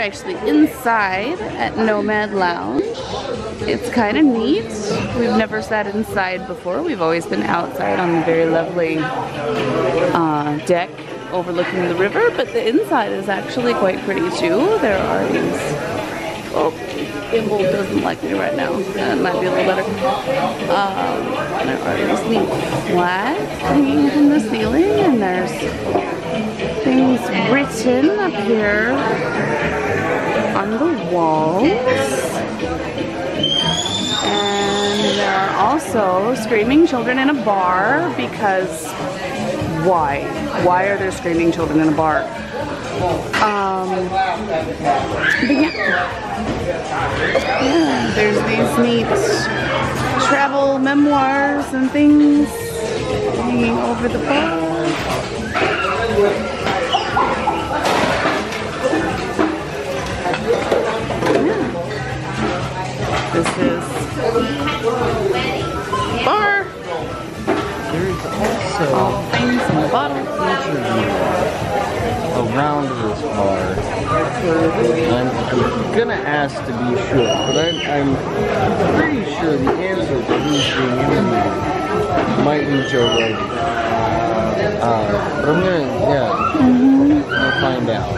actually inside at Nomad Lounge. It's kind of neat. We've never sat inside before. We've always been outside on the very lovely deck overlooking the river, but the inside is actually quite pretty too. There are these, oh, Gimbal doesn't like me right now. That might be a little better. There are these neat flags hanging from the ceiling, and there's things written up here on the walls. And there are also screaming children in a bar, because why? Why are there screaming children in a bar? But yeah, there's these neat travel memoirs and things hanging over the bar. Yeah. This is bar. There's also all things in the bottle. Around this bar. I'm gonna ask to be sure, but I'm pretty sure the answer to who's being interviewed might be Joe Rogan. But I'm gonna, I'll find out.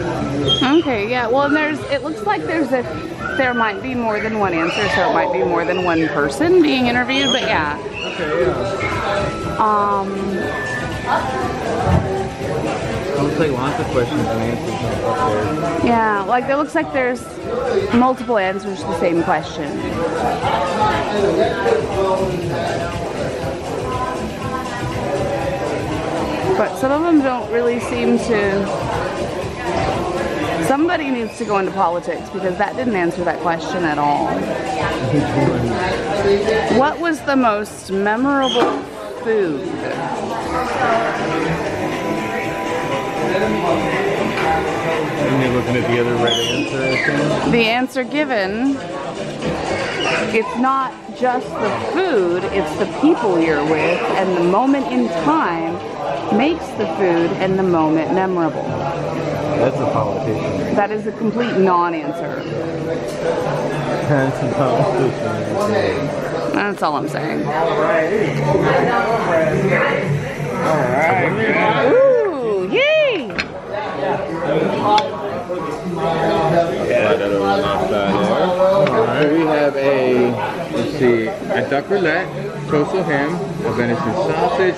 Okay, yeah. Well, it looks like there might be more than one answer, so it might be more than one person being interviewed, but yeah. Okay, yeah. Looks like lots of questions and answers up there. Yeah, like it looks like there's multiple answers to the same question. But some of them don't really seem to... Somebody needs to go into politics, because that didn't answer that question at all. What was the most memorable food? And you're looking at the other right answer, I think? The answer given, it's not just the food, it's the people you're with, and the moment in time makes the food and the moment memorable. That's a politician. Right? That is a complete non-answer. That's a politician. That's all I'm saying. Alright. Ooh, yay! So we have let's see, a duck roulette, toasted ham, a venison sausage,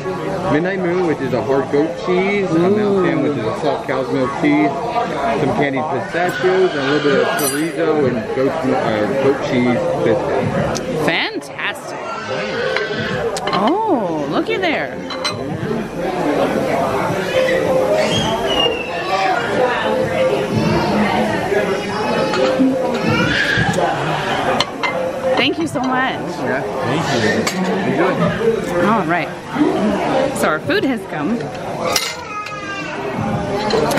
midnight moon, which is a hard goat cheese, a mountain, which is a soft cow's milk cheese, some candied pistachios, and a little bit of chorizo and goat cheese biscuit. Fantastic. Oh, looky there. Thank you so much. Yeah, thank you. Enjoy. All right. So our food has come.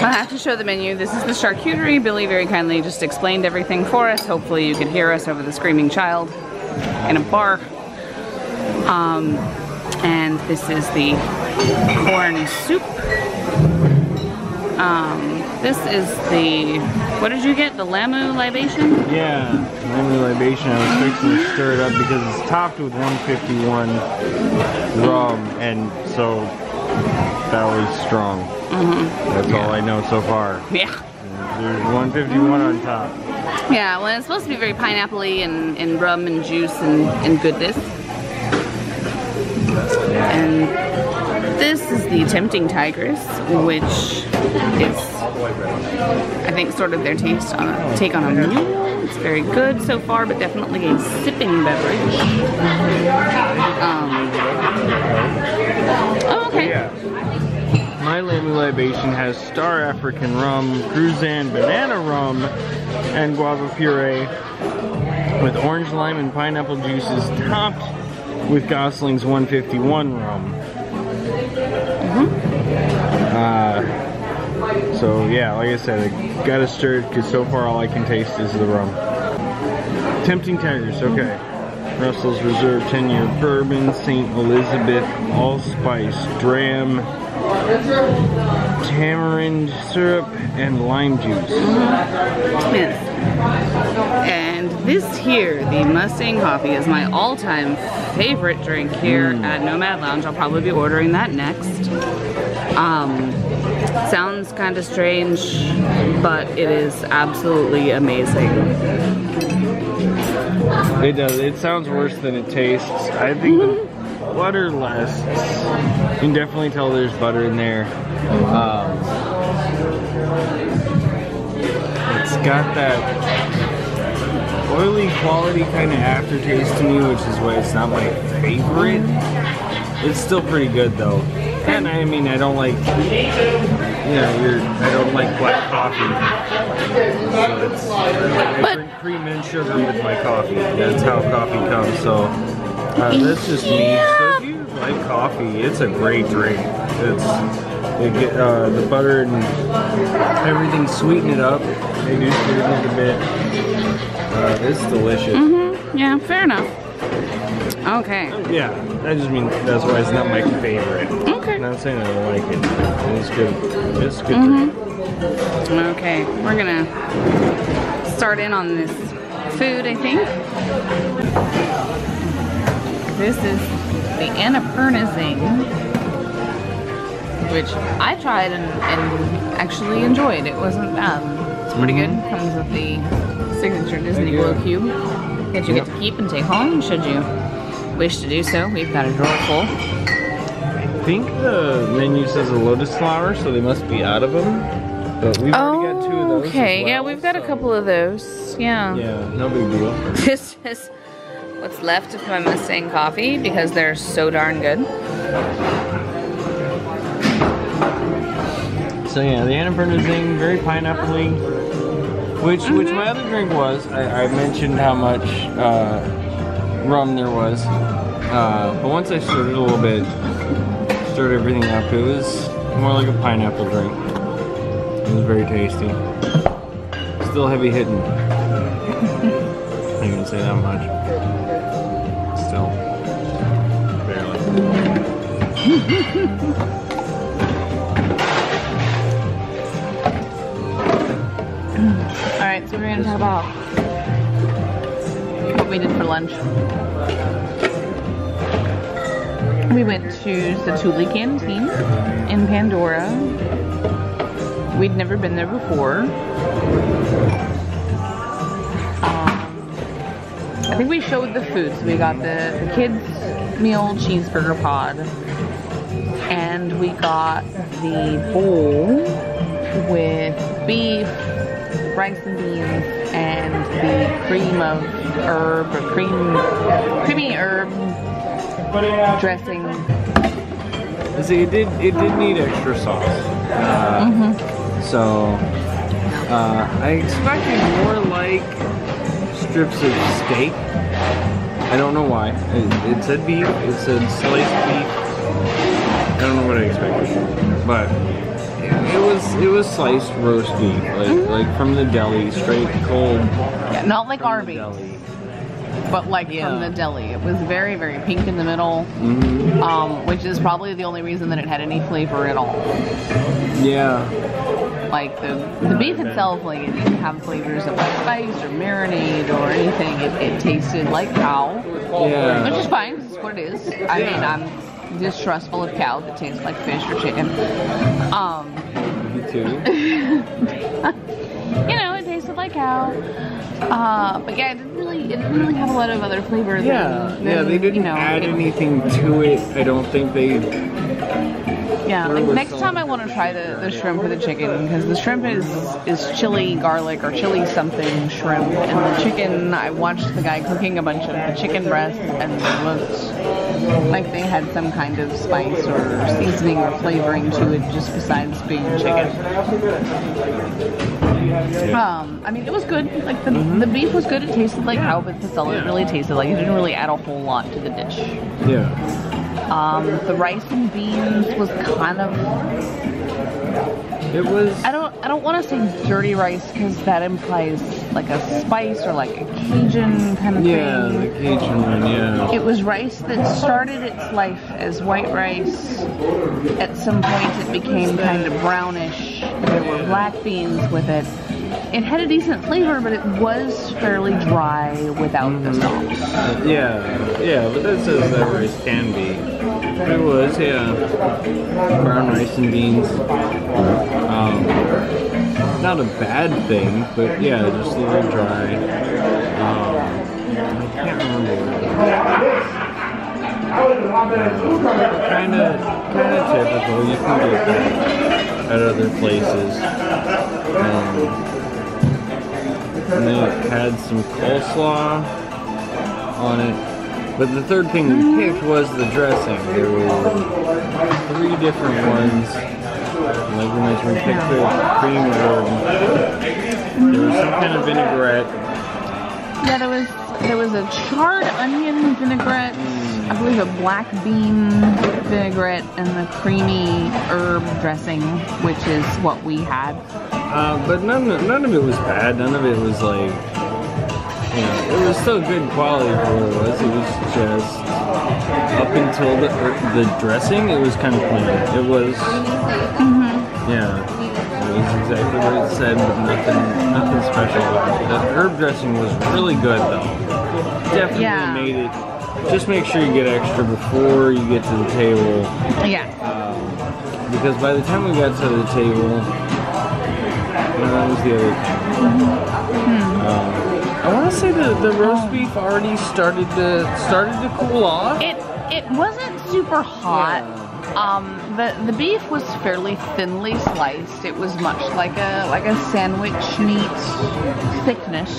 I have to show the menu. This is the charcuterie. Billy very kindly just explained everything for us. Hopefully you could hear us over the screaming child in a bar. And this is the corn soup. This is the, what did you get? The Lamu libation? Yeah, Lamu libation. I was fixing to stir it up because it's topped with 151 rum, and so that was strong. That's all I know so far. Yeah. There's 151 on top. Yeah, well, it's supposed to be very pineapple-y and rum and juice and goodness. Yeah. And this is the Tempting Tigress, which is, I think, sort of their take on a mule. It's very good so far, but definitely a sipping beverage. Oh, okay. My Lamu libation has Star African rum, Cruzan banana rum, and guava puree with orange, lime, and pineapple juices, topped with Gosling's 151 rum. So yeah, like I said, I gotta stir it because so far all I can taste is the rum. Tempting Tigers, okay. Russell's Reserve 10-year bourbon, St. Elizabeth, allspice, dram, tamarind syrup and lime juice. Yes. And this here, the Mustang coffee, is my all-time favorite drink here at Nomad Lounge. I'll probably be ordering that next. Sounds kind of strange, but it is absolutely amazing. It does. It sounds worse than it tastes. I think the butter less. You can definitely tell there's butter in there. It's got that oily quality kind of aftertaste to me, which is why it's not my favorite. It's still pretty good though. And I mean, I don't like, I don't like black coffee. So I drink cream and sugar with my coffee. That's how coffee comes. So that's just me. So if you like coffee, it's a great drink. The butter and everything sweeten it up. They do sweeten it a bit. It's delicious. Yeah, fair enough. Okay. Yeah, I just mean that's why it's not my favorite. Okay. I'm not saying I don't like it. It's good. It's good drink. Okay, we're gonna start in on this food, I think. This is the Annapurna Zing, which I tried and actually enjoyed. It wasn't bad. It's pretty good. Comes with the signature Disney Glow Cube that you get to keep and take home should you wish to do so. We've got a drawer full. I think the menu says a lotus flower, so they must be out of them. But we've already got 2 of those. Okay, as well, yeah, we've got a couple of those. Yeah. Yeah, no big deal. This is what's left of my Mustang coffee because they're so darn good. So yeah, the Annapurna Zing, very pineapple-y. Which my other drink was. I mentioned how much rum there was. But once I stirred it a little bit, stirred everything up, it was more like a pineapple drink. It was very tasty. Still heavy hitting. I can't say that much. Still. Barely. Alright, so we're gonna talk about what we did for lunch. We went to Satu'li Canteen in Pandora. We'd never been there before. I think we showed the food. So we got the kids' meal cheeseburger pod. And we got the bowl with beef, rice and beans, and the creamy herb dressing. See, it did need extra sauce. So I expected more like strips of steak. I don't know why. It said beef. It said sliced beef. I don't know what I expected, but it was sliced roast beef, like from the deli, straight cold. Yeah, not like Arby's, but like from the deli. It was very, very pink in the middle, which is probably the only reason that it had any flavor at all. Yeah. Like the beef itself, like it didn't have flavors of like spice or marinade or anything. It tasted like cow, which is fine. This is what it is. I mean, I'm distrustful of cow that tastes like fish or chicken. Me too. You know, it tasted like cow. But yeah, it didn't really have a lot of other flavor. They didn't add anything to it. I don't think they. Yeah, like next time I want to try the shrimp or the chicken, because the shrimp is chili garlic or chili something shrimp, and the chicken, I watched the guy cooking a bunch of the chicken breasts, and it looked like they had some kind of spice or seasoning or flavoring to it just besides being chicken. I mean, it was good. Like the beef was good. It tasted like cow, but that's all it really tasted like. It didn't really add a whole lot to the dish. Yeah. The rice and beans was kind of. It was. I don't I don't want to say dirty rice because that implies like a spice or like a Cajun kind of thing. Yeah, the Cajun one, yeah. It was rice that started its life as white rice. At some point it became kind of brownish. There were black beans with it. It had a decent flavor, but it was fairly dry without the sauce. Yeah, but that says that rice can be. It was, yeah. Brown rice and beans. Not a bad thing, but yeah, just a little dry. I can't remember what it was. Kinda typical. You can get that at other places. And then it had some coleslaw on it. But the third thing we picked was the dressing. There were 3 different ones. Like we mentioned, we picked the cream herb. There was some kind of vinaigrette. Yeah, there was a charred onion vinaigrette, I believe a black bean vinaigrette, and the creamy herb dressing, which is what we had. But none of it was bad. None of it was like, you know, it was still good quality for what it was. It was just up until the dressing, it was kind of plain. It was, yeah, it was exactly what it said, but nothing special about it. The herb dressing was really good though. Definitely made it. Just make sure you get extra before you get to the table. Yeah. Because by the time we got to the table, that was the other thing. I want to say the roast beef already started to cool off. It wasn't super hot. The beef was fairly thinly sliced. It was much like a sandwich meat thickness.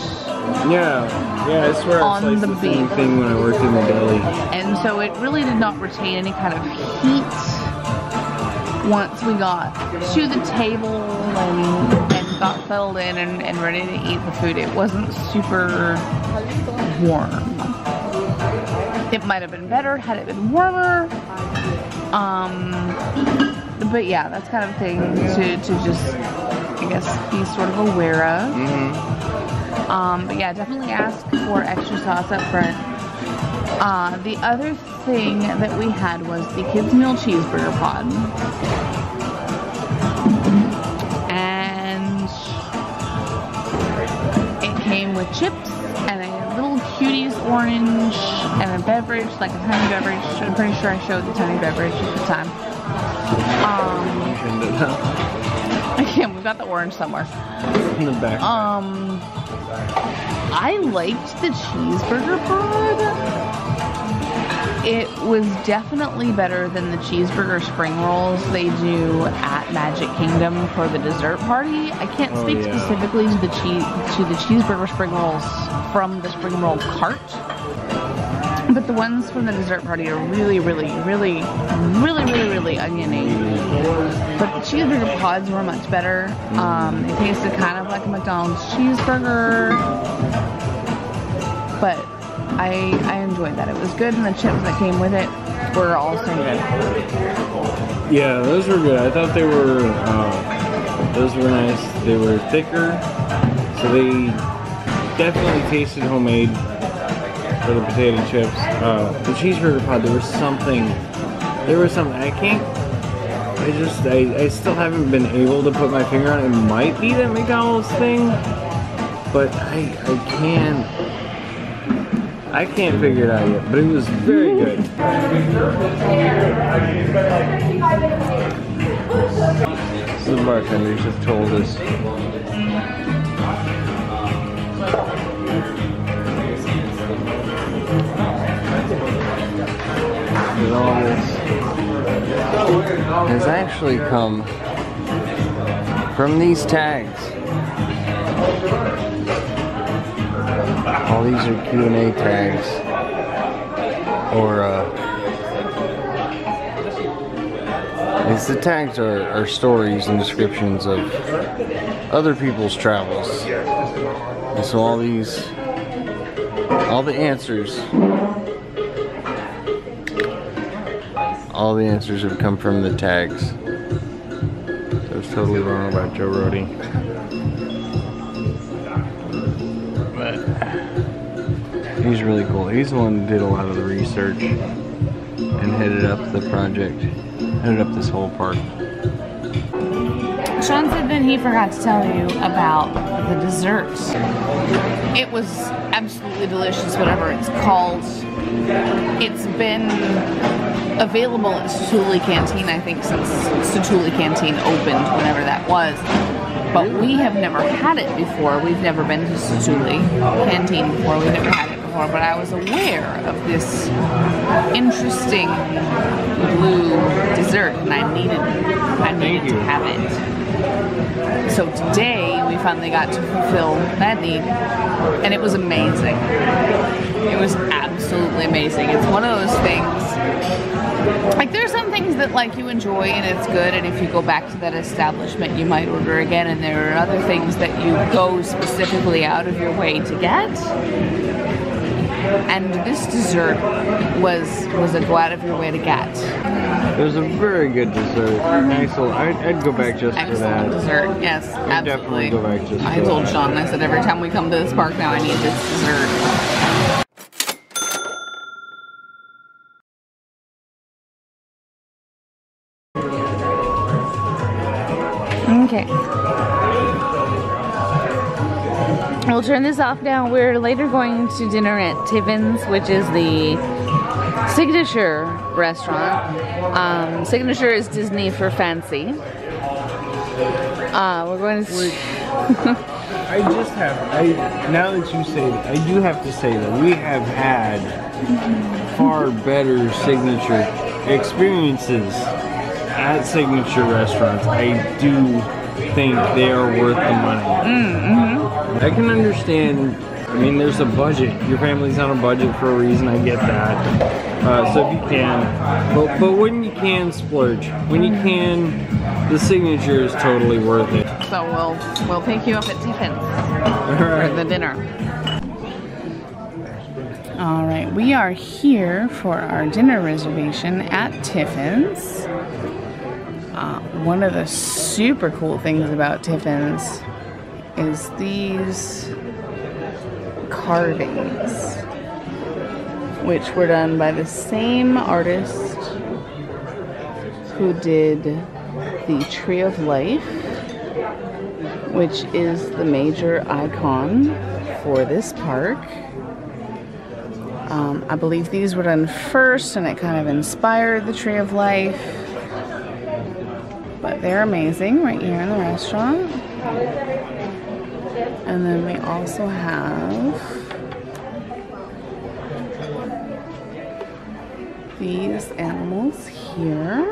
Yeah, I swear I sliced the same thing when I worked in the deli. And so it really did not retain any kind of heat once we got to the table and got settled in and ready to eat the food. It wasn't super warm. It might have been better had it been warmer. But yeah, that's kind of thing to just, I guess, be sort of aware of. But yeah, definitely ask for extra sauce up front. The other thing that we had was the kids' meal cheeseburger pod. And it came with chips and a little cutie's orange and a beverage, like a tiny beverage. I'm pretty sure I showed the tiny beverage at the time. Again, we've got the orange somewhere. In the back. I liked the cheeseburger pod. It was definitely better than the cheeseburger spring rolls they do at Magic Kingdom for the dessert party. I can't speak specifically to the cheeseburger spring rolls from the spring roll cart, but the ones from the dessert party are really oniony. But the cheeseburger pods were much better. It tasted kind of like a McDonald's cheeseburger, but I enjoyed that. It was good, and the chips that came with it were also good. Yeah, those were good. I thought those were nice. They were thicker, so they definitely tasted homemade for the potato chips. The cheeseburger pod, there was something, I still haven't been able to put my finger on it. It might be that McDonald's thing, but I can't figure it out yet, but it was very good. So the bartenders have told us. That all this has actually come from these tags. All these are Q&A tags, or the tags are stories and descriptions of other people's travels. And so all the answers have come from the tags. So it's totally wrong about Joe Rody. But he's really cool. He's the one who did a lot of the research and headed up the project, headed up this whole park. Sean said that he forgot to tell you about the dessert. It was absolutely delicious, whatever it's called. It's been available at Satu'li Canteen, I think, since Satu'li Canteen opened, whenever that was. But we have never had it before. We've never been to Satu'li Canteen before. We've never had it before. But I was aware of this interesting blue dessert, and I needed to have it. So today we finally got to fulfill that need, and it was amazing. It was absolutely amazing. It's one of those things, like there's some things that like you enjoy and it's good, and if you go back to that establishment you might order again, and there are other things that you go specifically out of your way to get. And this dessert was a go out of your way to get. It was a very good dessert. Nice little, I'd go back just for that. Dessert, yes, absolutely. Definitely go back just for I told Sean, I said every time we come to this park now I need this dessert. Okay. We'll turn this off now. We're later going to dinner at Tiffins, which is the signature restaurant. Signature is Disney for fancy. We're going to... now that you say that, I do have to say that we have had far better signature experiences at signature restaurants. I do think they are worth the money. I can understand, I mean, there's a budget. Your family's on a budget for a reason, I get that. So if you can, but when you can splurge, when you can, the signature is totally worth it. So we'll pick you up at Tiffins for the dinner. All right, we are here for our dinner reservation at Tiffins. One of the super cool things about Tiffins is these carvings, which were done by the same artist who did the Tree of Life, which is the major icon for this park. I believe these were done first, and it kind of inspired the Tree of Life. But they're amazing right here in the restaurant. And then we also have these animals here.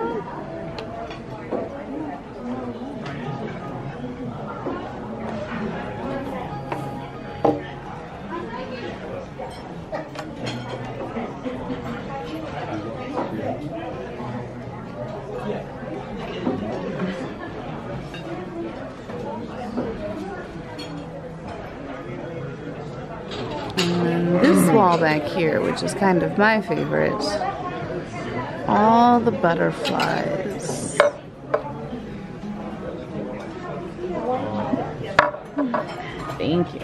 And this wall back here, which is kind of my favorite, all the butterflies. Thank you.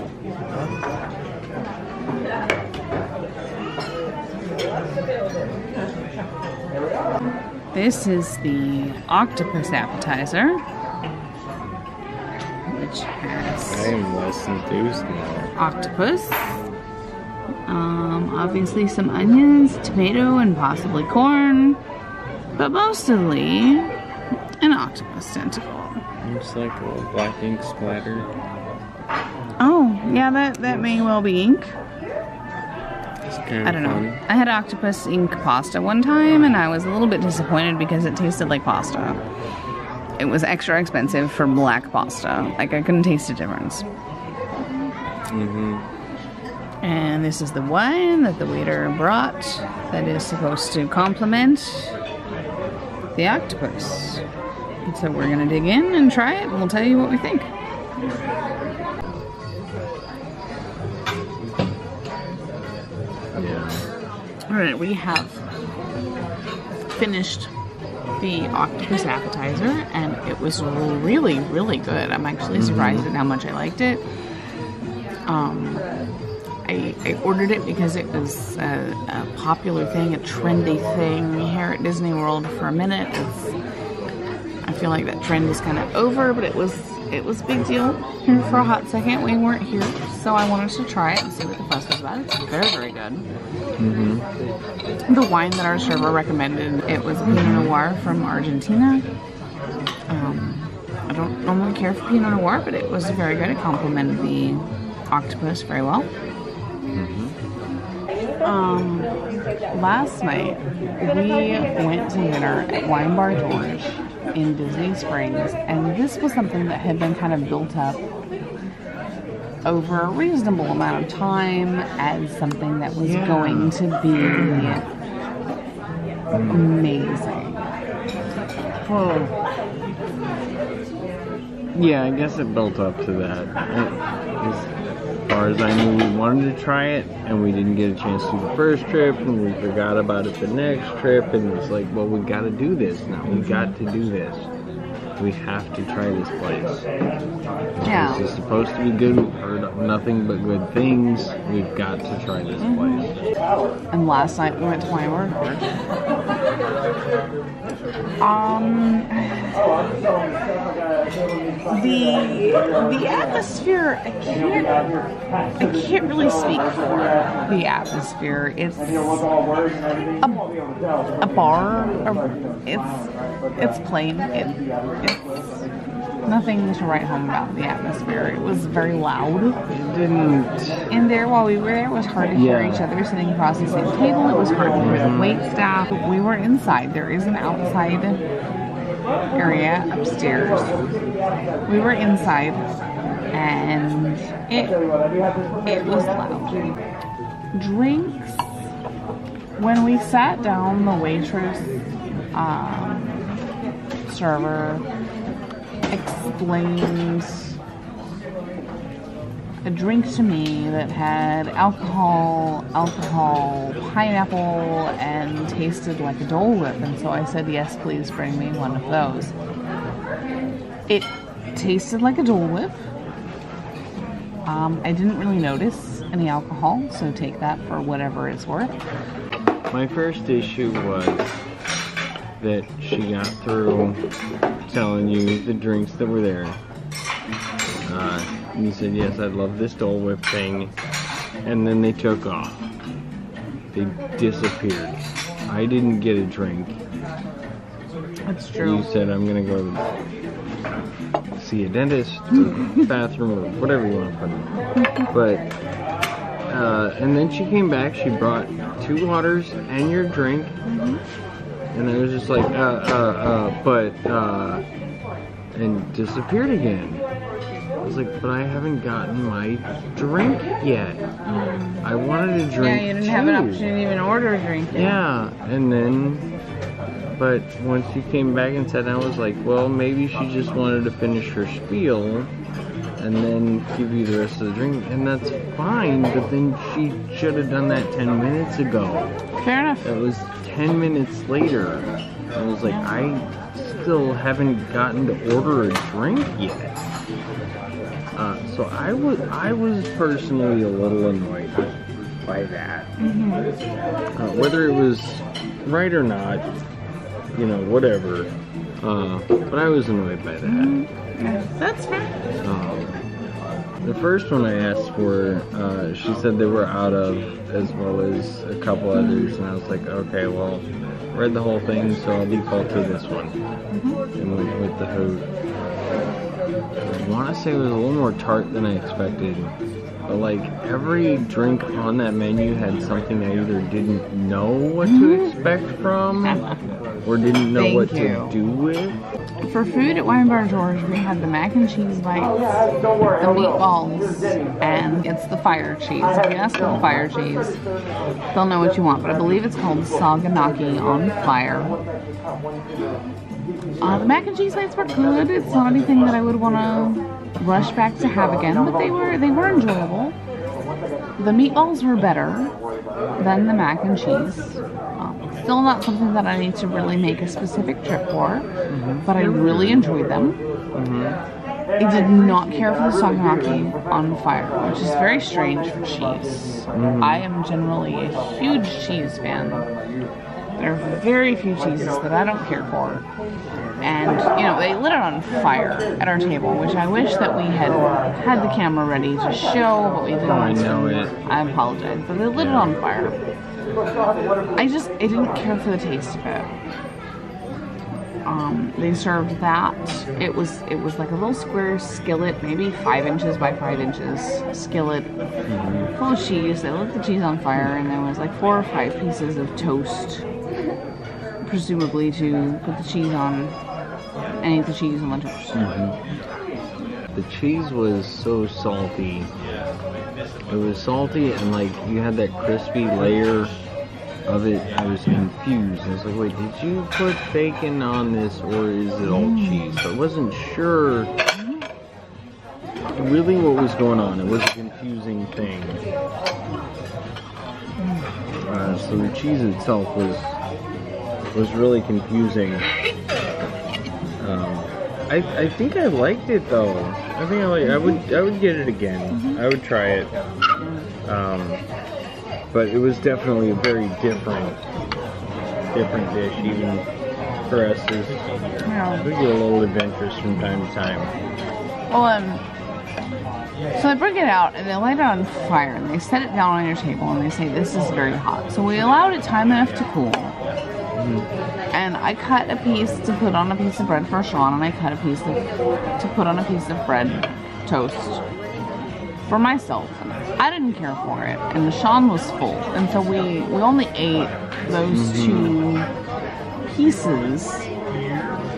This is the Octopus Appetizer, which has I am less enthused now. octopus, obviously some onions, tomato, and possibly corn, but mostly an octopus tentacle. Looks like a little black ink splatter. Oh, yeah, that may well be ink. It's kind of I don't know. fun. I had octopus ink pasta one time, and I was a little bit disappointed because it tasted like pasta. It was extra expensive for black pasta. Like, I couldn't taste the difference. And this is the wine that the waiter brought that is supposed to complement the octopus. And so we're gonna dig in and try it, and we'll tell you what we think. Yeah. All right, we have finished the Octopus Appetizer, and it was really, really good. I'm actually surprised at how much I liked it. I ordered it because it was a popular thing, a trendy thing here at Disney World for a minute. I feel like that trend is kind of over, but it was a big deal here for a hot second. We weren't here, so I wanted to try it and see what the fuss was about. It's very, very good. The wine that our server recommended, it was Pinot Noir from Argentina. I don't normally care for Pinot Noir, but it was very good. It complemented the octopus very well. Last night, we went to dinner at Wine Bar George in Disney Springs, and this was something that had been kind of built up over a reasonable amount of time as something that was going to be amazing. Well, yeah, I guess it built up to that. As far as I knew, we wanted to try it, and we didn't get a chance to do the first trip, and we forgot about it the next trip, and it's like, well, we got to do this now. We got to do this. We have to try this place. Yeah. This is supposed to be good. We've heard nothing but good things. We've got to try this place. And last night we went to Wine Bar George. The atmosphere, I can't really speak for the atmosphere. It's a bar. It's plain. It's nothing to write home about the atmosphere. It was very loud. It didn't. In there, while we were there, it was hard to hear each other sitting across the same table. It was hard to hear the wait staff. We were inside. There is an outside area upstairs. We were inside, and it was loud. Drinks. When we sat down, the waitress, server, explained a drink to me that had alcohol, pineapple, and tasted like a Dole Whip. And so I said, yes, please bring me one of those. It tasted like a Dole Whip. I didn't really notice any alcohol, so take that for whatever it's worth. My first issue was that she got through telling you the drinks that were there. And you said, yes, I love this Dole Whip thing. And then they took off. They disappeared. I didn't get a drink. That's true. You said, I'm going to go see a dentist, or bathroom, or whatever you want to put it. But, and then she came back, she brought 2 waters and your drink. And I was just like, and disappeared again. I was like, but I haven't gotten my drink yet. I wanted a drink. Yeah, you didn't have an opportunity to even order a drink yet. Yeah, and then, but once you came back and sat down, I was like, well, maybe she just wanted to finish her spiel and then give you the rest of the drink, and that's fine, but then she should have done that 10 minutes ago. Fair enough. That was 10 minutes later. I was like, I still haven't gotten to order a drink yet. So I was personally a little annoyed by that. Whether it was right or not, you know, whatever. But I was annoyed by that. Yeah, that's fair. The first one I asked for, she said they were out of, as well as a couple others, and I was like, okay, well, read the whole thing, so I'll default to this one. And went with the Hoot. I want to say it was a little more tart than I expected, but like every drink on that menu had something I either didn't know what to expect from, or didn't know what to do with. For food at Wine Bar George, we had the mac and cheese bites, the meatballs, and it's the fire cheese. If you ask for the fire cheese, they'll know what you want, but I believe it's called Saganaki on fire. The mac and cheese bites were good. It's not anything that I would want to rush back to have again, but they were enjoyable. The meatballs were better than the mac and cheese. Still not something that I need to really make a specific trip for, but I really enjoyed them. I did not care for the sukiyaki on fire, which is very strange for cheese. I am generally a huge cheese fan. There are very few cheeses that I don't care for. And, you know, they lit it on fire at our table, which I wish that we had the camera ready to show, but we didn't. I know it. I apologize, but they lit it on fire. I didn't care for the taste of it. They served that. It was like a little square skillet, maybe 5 inches by 5 inches skillet, full of cheese. They lit the cheese on fire, and there was like 4 or 5 pieces of toast, presumably to put the cheese on, and eat the cheese on the toast. The cheese was so salty. It was salty, and like you had that crispy layer of it. I was confused. I was like, wait, did you put bacon on this, or is it all cheese? So I wasn't sure really what was going on. It was a confusing thing. So the cheese itself was really confusing. I think I liked it though. I think I would get it again. I would try it. But it was definitely a very different dish, even for us. We get a little adventurous from time to time. Well, so they bring it out and they light it on fire and they set it down on your table and they say this is very hot. So we allowed it time enough to cool. And I cut a piece to put on a piece of bread for Sean, and I cut a piece to put on a piece of bread toast for myself. I didn't care for it, and Sean was full, and so we only ate those 2 pieces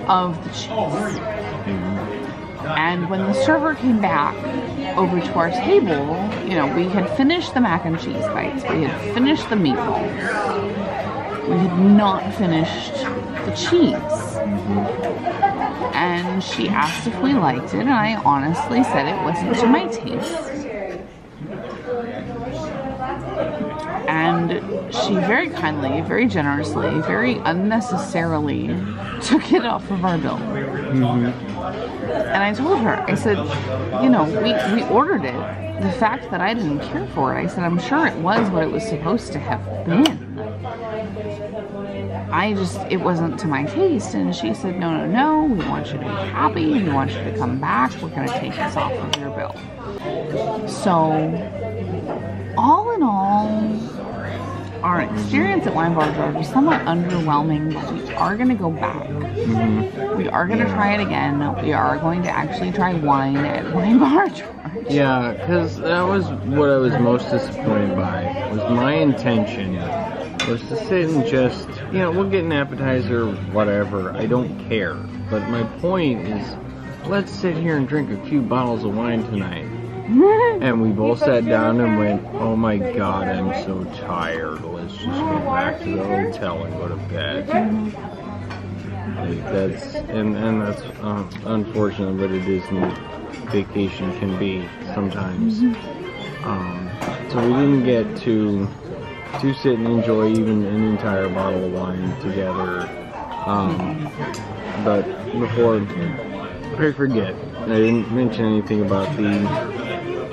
of the cheese. And when the server came back over to our table, you know, we had finished the mac and cheese bites, we had finished the meatballs, we had not finished the cheese. And she asked if we liked it, and I honestly said it wasn't to my taste. And she very kindly, very generously, very unnecessarily took it off of our bill. And I told her, I said, you know, we ordered it. The fact that I didn't care for it, I said, I'm sure it was what it was supposed to have been. It wasn't to my taste. And she said, no, we want you to be happy. We want you to come back. We're going to take this off of your bill. So, all in all, our experience at Wine Bar George was somewhat underwhelming, but we are going to go back. We are going to try it again. We are going to actually try wine at Wine Bar George. Yeah, because that was what I was most disappointed by. Was my intention was to sit and just, you know, we'll get an appetizer, whatever. I don't care. But my point is, let's sit here and drink a few bottles of wine tonight. And we both sat down and went, oh my god, I'm so tired. Let's just go back to the hotel and go to bed. Like that's unfortunate, but it is what vacation can be sometimes. So we didn't get to sit and enjoy even an entire bottle of wine together. But before I forget, I didn't mention anything about the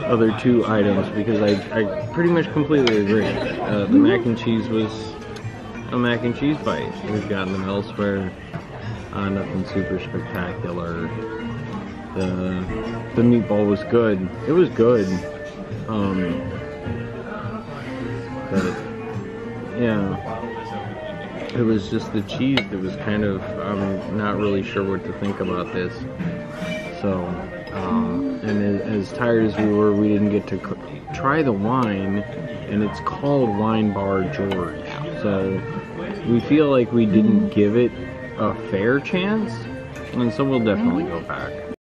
other 2 items because I pretty much completely agree. The mac and cheese was a mac and cheese bite. We've gotten them elsewhere. Nothing super spectacular. The meatball was good. It was good. But yeah, it was just the cheese that was kind of, I'm not really sure what to think about this. So, and as tired as we were, we didn't get to try the wine, and it's called Wine Bar George. So we feel like we didn't give it a fair chance, and so we'll definitely go back.